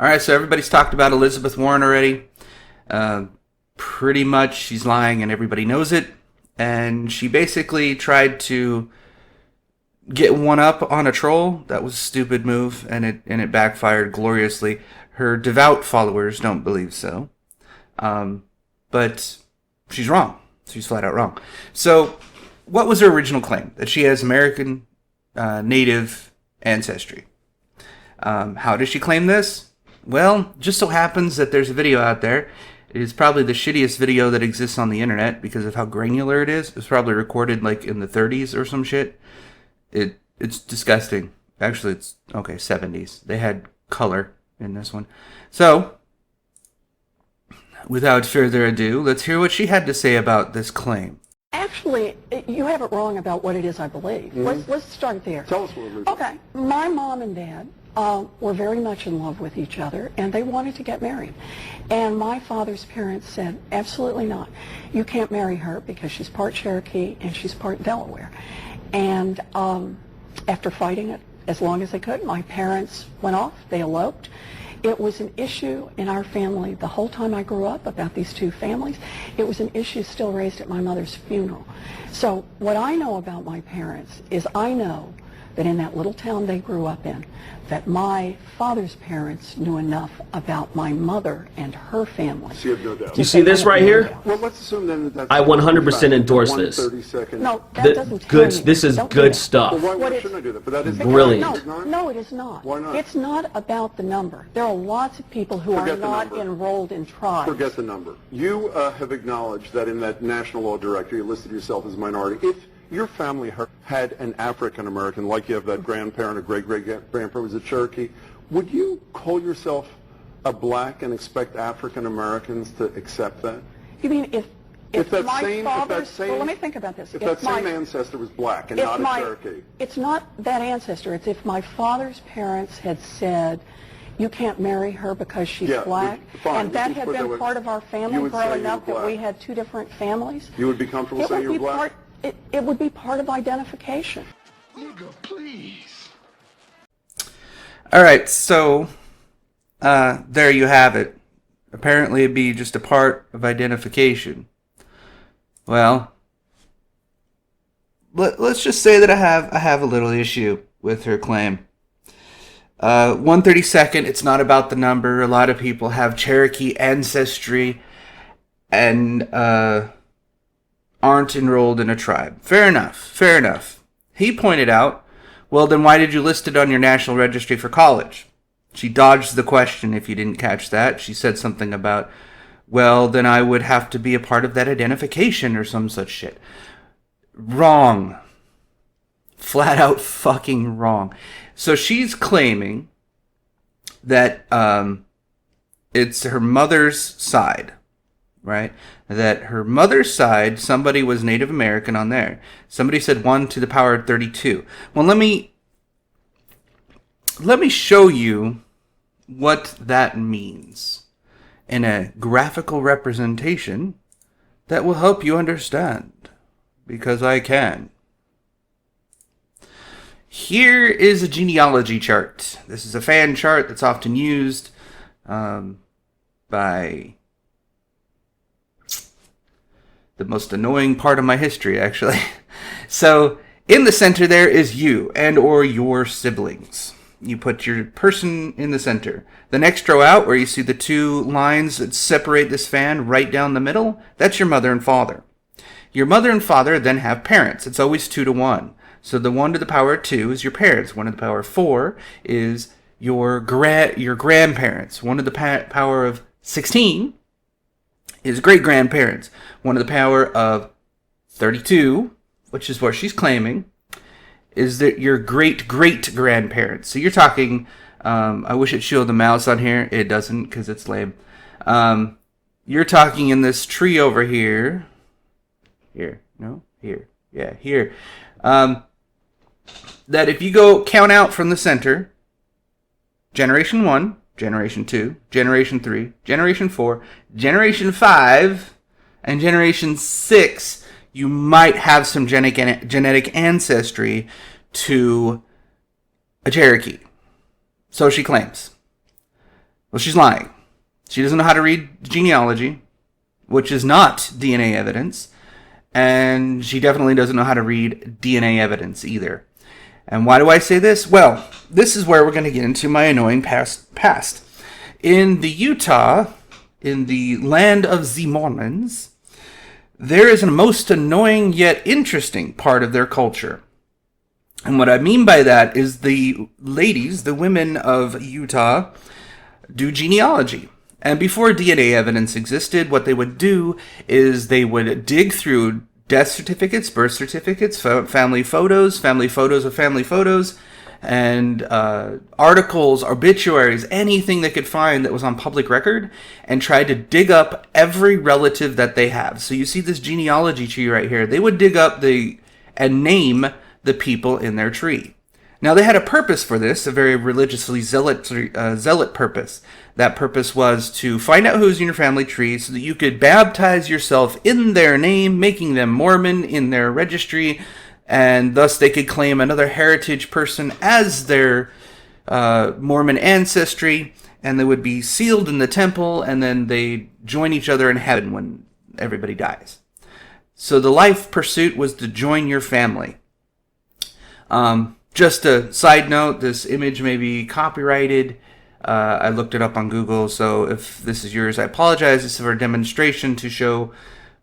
All right, so everybody's talked about Elizabeth Warren already. Pretty much she's lying and everybody knows it. And she basically tried to get one up on a troll. That was a stupid move, and it backfired gloriously. Her devout followers don't believe so. But she's wrong. She's flat out wrong. So what was her original claim? That she has American native ancestry. How does she claim this? Well, just so happens that there's a video out there. It is probably the shittiest video that exists on the internet because of how granular it is. It was probably recorded like in the 30s or some shit. It's disgusting. Actually, it's, 70s. They had color in this one. So, without further ado, let's hear what she had to say about this claim. Actually, you have it wrong about what it is I believe. Mm-hmm. Let's start there. Tell us what it is. Okay. My mom and dad were very much in love with each other, and they wanted to get married. And my father's parents said, absolutely not. You can't marry her because she's part Cherokee and she's part Delaware. And after fighting it as long as they could, my parents went off. They eloped. It was an issue in our family the whole time I grew up about these two families. It was an issue still raised at my mother's funeral. So what I know about my parents is I know that in that little town they grew up in, that my father's parents knew enough about my mother and her family. So you have no doubt. You see this right here? Well, let's assume then that that's... I 100% endorse this. 1/32. No, that doesn't tell Good. me. This is Don't do good that. stuff. Well, why shouldn't I do that? But that is Brilliant. No, it is not. Why not? It's not about the number. There are lots of people who Forget are the not number. enrolled in tribes. Forget the number. You have acknowledged that in that National Law Directory you listed yourself as a minority. If your family had an African American, like you have that grandparent or great-great-grandparent was a Cherokee, would you call yourself a black and expect African Americans to accept that? You mean if that my same, father's... Well, let me think about this. If that same ancestor was black and not a Cherokee. It's not that ancestor. It's if my father's parents had said, you can't marry her because she's black, fine, and that had been part of our family growing up, that we had two different families. You would be comfortable saying you're black? It would be part of identification. Nigga, please. All right, so there you have it. Apparently it'd be just a part of identification. Well, let's just say that I have a little issue with her claim. 1/32, it's not about the number. A lot of people have Cherokee ancestry and aren't enrolled in a tribe. Fair enough. He pointed out, well, then why did you list it on your national registry for college? She dodged the question if you didn't catch that. She said something about, well, then I would have to be a part of that identification or some such shit. Wrong. Flat out fucking wrong. So she's claiming that it's her mother's side, right? That her mother's side, somebody was Native American on there. Somebody said 1 to the power of 32. Well, let me show you what that means in a graphical representation that will help you understand, because I can. Here is a genealogy chart. This is a fan chart that's often used by the most annoying part of my history, actually. So, in the center there is you and or your siblings. You put your person in the center. The next row out, where you see the two lines that separate this fan right down the middle, that's your mother and father. Your mother and father then have parents. It's always 2 to 1. So the 1 to the power of 2 is your parents. 1 to the power of 4 is your grandparents. 1 to the power of 16 is great-grandparents. 1 to the power of 32, which is what she's claiming, is that your great-great-grandparents. So you're talking, I wish it showed the mouse on here. It doesn't, because it's lame. You're talking in this tree over here. Here. Yeah, here. That if you go count out from the center, generation 1, generation 2, generation 3, generation 4, generation 5, and generation 6, you might have some genetic ancestry to a Cherokee. So she claims. Well, she's lying. She doesn't know how to read genealogy, which is not DNA evidence. And she definitely doesn't know how to read DNA evidence either. And why do I say this? Well, this is where we're going to get into my annoying past. In the Utah, in the land of the Mormons, there is a most annoying yet interesting part of their culture. And what I mean by that is the ladies, the women of Utah, do genealogy. And before DNA evidence existed, what they would do is they would dig through death certificates, birth certificates, family photos of family photos, and articles, obituaries, anything they could find that was on public record, and try to dig up every relative that they have. So you see this genealogy tree right here. They would dig up and name the people in their tree. Now, they had a purpose for this, a very religiously zealot purpose. That purpose was to find out who's in your family tree so that you could baptize yourself in their name, making them Mormon in their registry, and thus they could claim another heritage person as their Mormon ancestry, and they would be sealed in the temple, and then they join each other in heaven when everybody dies. So the life pursuit was to join your family. Just a side note, this image may be copyrighted. I looked it up on Google, so if this is yours, I apologize. This is for a demonstration to show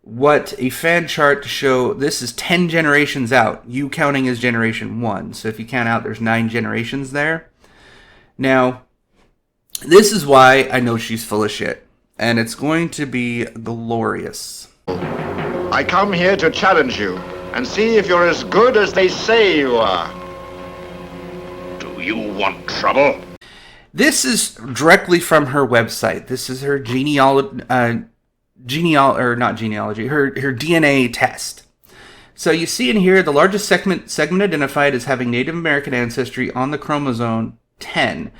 what a fan chart to show. This is 10 generations out. You counting as generation 1. So if you count out, there's 9 generations there. Now, this is why I know she's full of shit. And it's going to be glorious. I come here to challenge you and see if you're as good as they say you are. Do you want trouble? This is directly from her website. This is her her DNA test. So you see in here the largest segment identified as having Native American ancestry on the chromosome 10.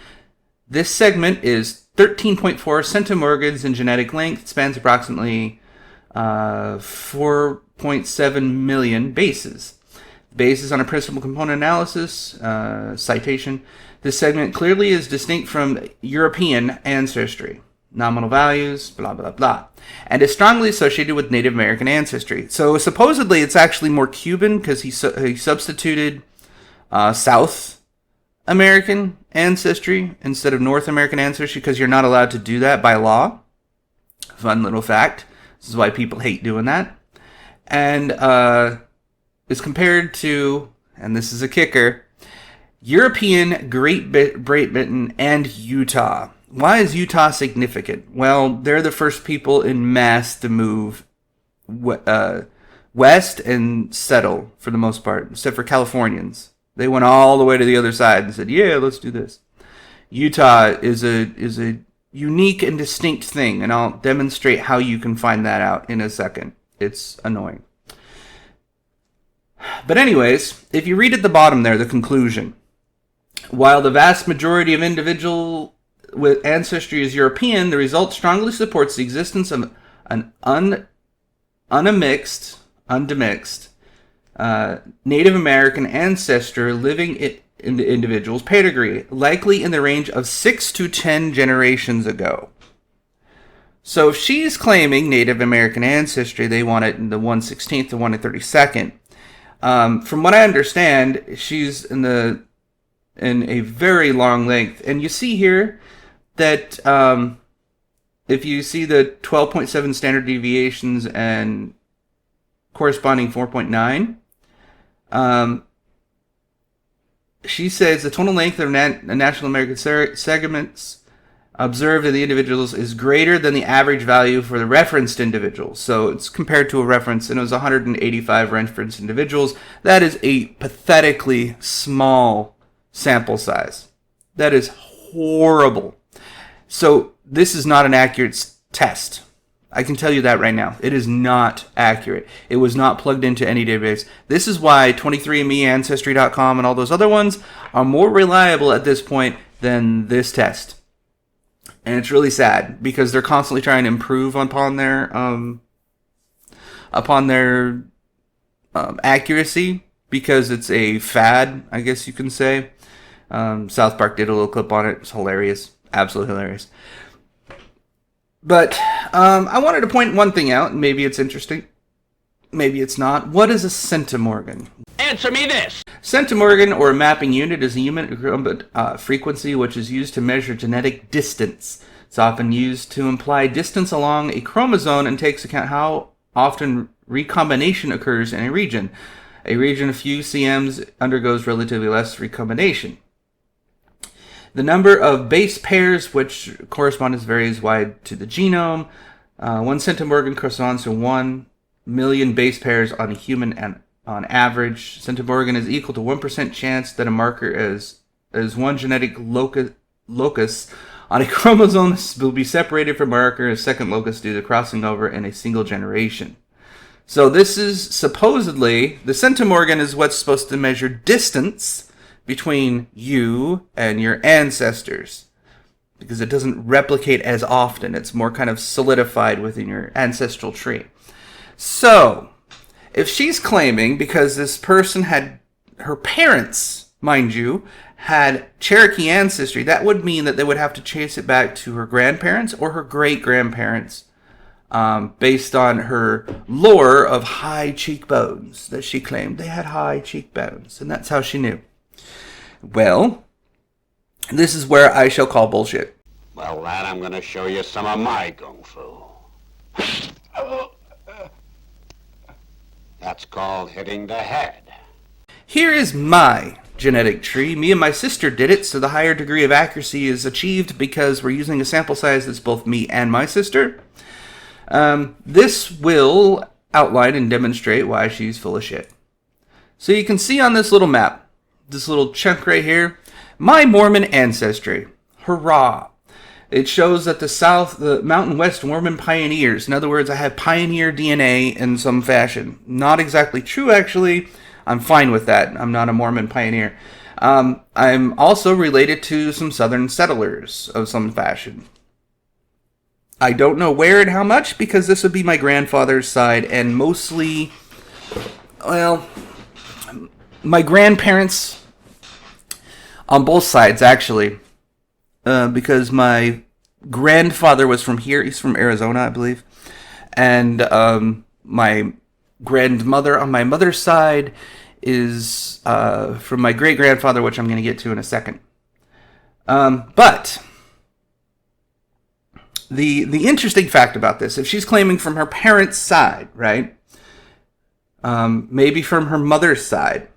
This segment is 13.4 centimorgans in genetic length, spans approximately 4.7 million bases. Bases on a principal component analysis, citation. This segment clearly is distinct from European ancestry. Nominal values, blah, blah, blah. And is strongly associated with Native American ancestry. So supposedly it's actually more Cuban because he substituted South American ancestry instead of North American ancestry because you're not allowed to do that by law. Fun little fact. This is why people hate doing that. And is compared to, and this is a kicker, European, Great Britain, and Utah. Why is Utah significant? Well, they're the first people in mass to move west and settle, for the most part, except for Californians. They went all the way to the other side and said, yeah, let's do this. Utah is a unique and distinct thing, and I'll demonstrate how you can find that out in a second. It's annoying. But anyways, if you read at the bottom there, the conclusion. While the vast majority of individual with ancestry is European, the result strongly supports the existence of an undemixed Native American ancestor living in the individual's pedigree, likely in the range of 6 to 10 generations ago. So if she's claiming Native American ancestry, they want it in the 1/16th to 1/32nd. From what I understand, she's in a very long length. And you see here that if you see the 12.7 standard deviations and corresponding 4.9, she says the total length of National American segments observed in the individuals is greater than the average value for the referenced individuals. So it's compared to a reference, and it was 185 referenced individuals. That is a pathetically small sample size. That is horrible. So this is not an accurate test. I can tell you that right now. It is not accurate. It was not plugged into any database. This is why 23andMe, Ancestry.com, and all those other ones are more reliable at this point than this test. And it's really sad because they're constantly trying to improve upon their accuracy because it's a fad, I guess you can say. South Park did a little clip on it. It's hilarious. Absolutely hilarious. But I wanted to point one thing out, and maybe it's interesting. Maybe it's not. What is a centimorgan? Answer me this! Centimorgan, or a mapping unit, is a unit frequency which is used to measure genetic distance. It's often used to imply distance along a chromosome and takes account how often recombination occurs in a region. A region a few cms undergoes relatively less recombination. The number of base pairs which correspond varies wide to the genome. 1 centimorgan corresponds to 1 million base pairs on a human, and on average, centimorgan is equal to 1% chance that a marker as one genetic locus on a chromosome will be separated from marker as second locus due to crossing over in a single generation. So this is supposedly, the centimorgan is what's supposed to measure distance between you and your ancestors, because it doesn't replicate as often. It's more kind of solidified within your ancestral tree. So, if she's claiming, because this person had, her parents, mind you, had Cherokee ancestry, that would mean that they would have to trace it back to her grandparents or her great-grandparents, based on her lore of high cheekbones, that she claimed they had high cheekbones, and that's how she knew. Well, this is where I shall call bullshit. Well, lad, I'm gonna show you some of my kung fu. That's called hitting the head. Here is my genetic tree. Me and my sister did it, so the higher degree of accuracy is achieved because we're using a sample size that's both me and my sister. This will outline and demonstrate why she's full of shit. So you can see on this little map, this little chunk right here, my Mormon ancestry. Hurrah! It shows that the Mountain West Mormon pioneers. In other words, I have pioneer DNA in some fashion. Not exactly true, actually. I'm fine with that. I'm not a Mormon pioneer. I'm also related to some southern settlers of some fashion. I don't know where and how much, because this would be my grandfather's side, and mostly, well, my grandparents on both sides, actually. Because my grandfather was from here. He's from Arizona, I believe. And my grandmother on my mother's side is from my great-grandfather, which I'm going to get to in a second. But the interesting fact about this, if she's claiming from her parents' side, right? Maybe from her mother's side,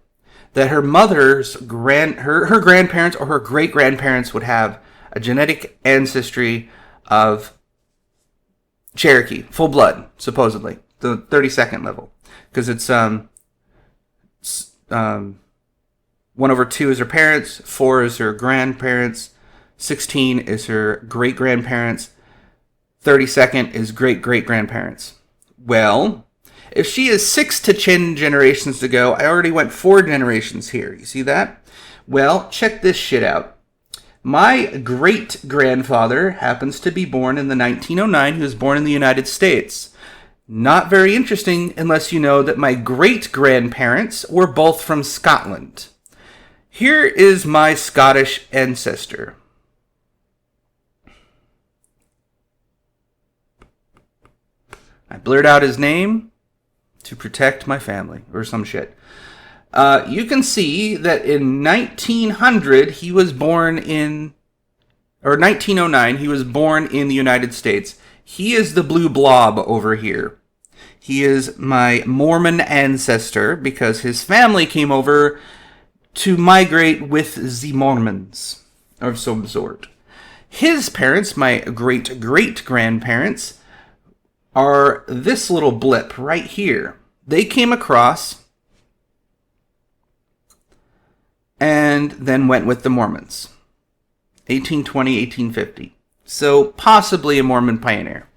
that her mother's her grandparents or her great-grandparents would have a genetic ancestry of Cherokee, full blood, supposedly, the 32nd level, because it's 1/2 is her parents, 4 is her grandparents, 16 is her great-grandparents, 32nd is great-great-grandparents. Well, if she is 6 to 10 generations to go, I already went 4 generations here. You see that? Well, check this shit out. My great-grandfather happens to be born in the 1909. He was born in the United States. Not very interesting unless you know that my great-grandparents were both from Scotland. Here is my Scottish ancestor. I blurred out his name to protect my family, or some shit. You can see that in 1900, he was born in, or 1909, he was born in the United States. He is the blue blob over here. He is my Mormon ancestor because his family came over to migrate with the Mormons of some sort. His parents, my great-great-grandparents, are this little blip right here. They came across and then went with the Mormons. 1820, 1850. So possibly a Mormon pioneer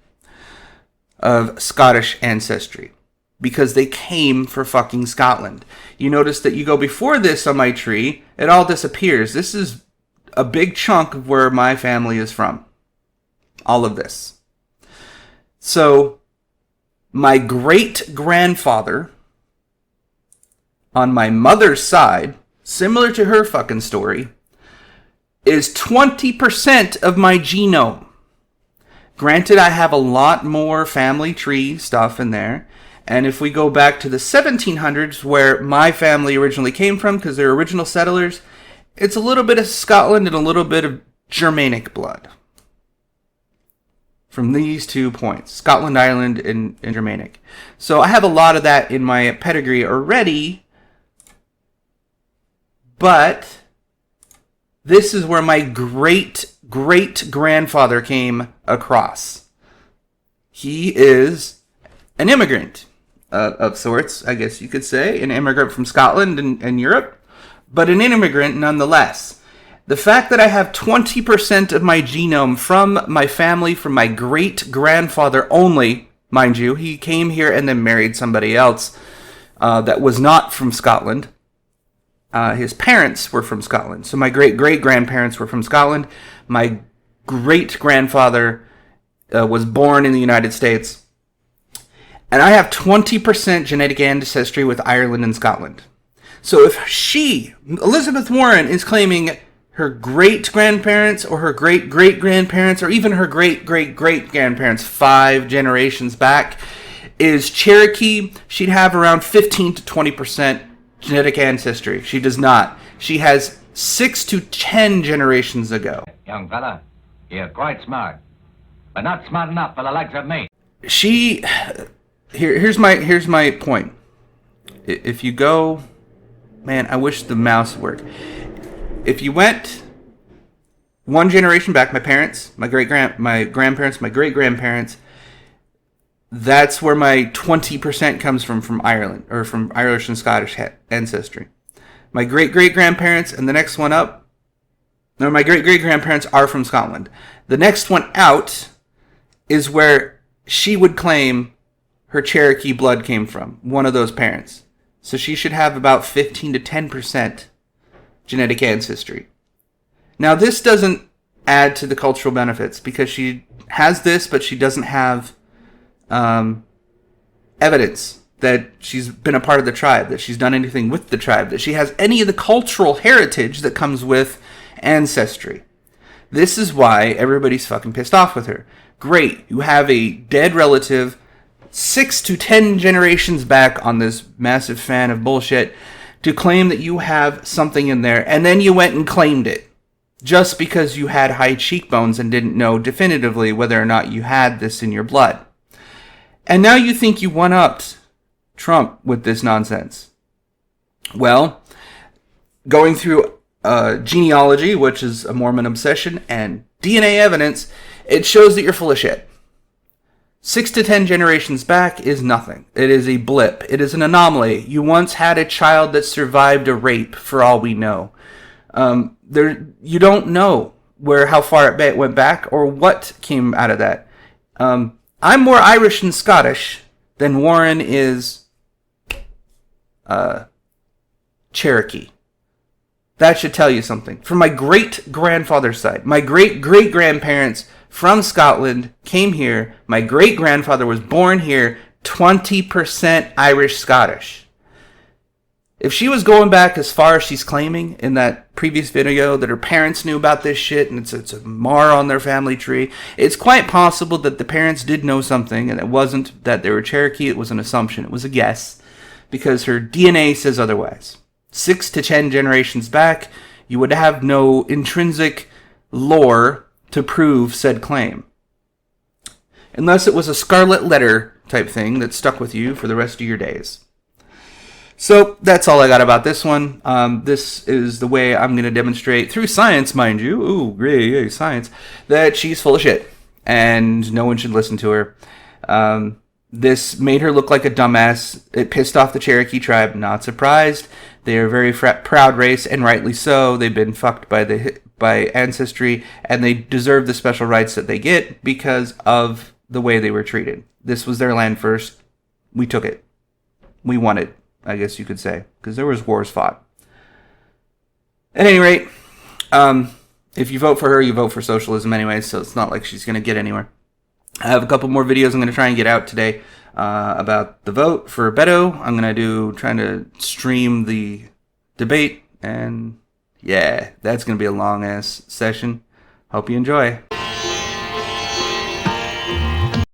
of Scottish ancestry, because they came for fucking Scotland. You notice that you go before this on my tree, it all disappears. This is a big chunk of where my family is from. All of this. So, my great-grandfather on my mother's side, similar to her fucking story, is 20% of my genome. Granted, I have a lot more family tree stuff in there. And if we go back to the 1700s, where my family originally came from, because they're original settlers, it's a little bit of Scotland and a little bit of Germanic blood. From these 2 points, Scotland, Ireland, and Germanic. So I have a lot of that in my pedigree already. But this is where my great-great-grandfather came across. He is an immigrant of sorts, I guess you could say. An immigrant from Scotland and Europe, but an immigrant nonetheless. The fact that I have 20% of my genome from my family, from my great-grandfather only, mind you, he came here and then married somebody else that was not from Scotland. His parents were from Scotland. So my great-great-grandparents were from Scotland. My great-grandfather was born in the United States. And I have 20% genetic ancestry with Ireland and Scotland. So if she, Elizabeth Warren, is claiming her great-grandparents or her great-great-grandparents or even her great-great-great-grandparents 5 generations back is Cherokee, she'd have around 15 to 20% genetic ancestry. She does not. She has 6 to 10 generations ago. Young fella, you're quite smart, but not smart enough for the likes of me. Here's my point. If you go, man, I wish the mouse worked. If you went 1 generation back, my parents, my grandparents, my great-grandparents, that's where my 20% comes from Ireland, or from Irish and Scottish ancestry. My great-great-grandparents and the next one up, no, my great-great-grandparents are from Scotland. The next one out is where she would claim her Cherokee blood came from, one of those parents. So she should have about 15 to 10% genetic ancestry. Now, this doesn't add to the cultural benefits, because she has this, but she doesn't have evidence that she's been a part of the tribe, that she's done anything with the tribe, that she has any of the cultural heritage that comes with ancestry. This is why everybody's fucking pissed off with her. Great, you have a dead relative 6 to 10 generations back on this massive fan of bullshit to claim that you have something in there, and then you went and claimed it just because you had high cheekbones and didn't know definitively whether or not you had this in your blood. And now you think you one-upped Trump with this nonsense. Well, going through genealogy, which is a Mormon obsession, and DNA evidence, it shows that you're full of shit. 6 to 10 generations back is nothing. It is a blip. It is an anomaly. You once had a child that survived a rape, for all we know. You don't know how far it went back or what came out of that. I'm more Irish and Scottish than Warren is Cherokee. That should tell you something. From my great-grandfather's side, my great-great-grandparents from Scotland came here. My great-grandfather was born here, 20% Irish-Scottish. If she was going back as far as she's claiming in that previous video, that her parents knew about this shit and it's a mar on their family tree, it's quite possible that the parents did know something, and it wasn't that they were Cherokee. It was an assumption. It was a guess, because her DNA says otherwise. 6 to 10 generations back, you would have no intrinsic lore to prove said claim, unless it was a scarlet letter type thing that stuck with you for the rest of your days. So that's all I got about this one. This is the way I'm going to demonstrate, through science, mind you, ooh, great science, that she's full of shit, and no one should listen to her. This made her look like a dumbass. It pissed off the Cherokee tribe. Not surprised. They are a very proud race, and rightly so. They've been fucked by ancestry, and they deserve the special rights that they get because of the way they were treated. This was their land first. We took it. We won it, I guess you could say, because there was wars fought. At any rate, if you vote for her, you vote for socialism anyway, so it's not like she's going to get anywhere. I have a couple more videos I'm going to try and get out today about the vote for Beto. I'm going to trying to stream the debate, and Yeah, that's going to be a long-ass session. Hope you enjoy.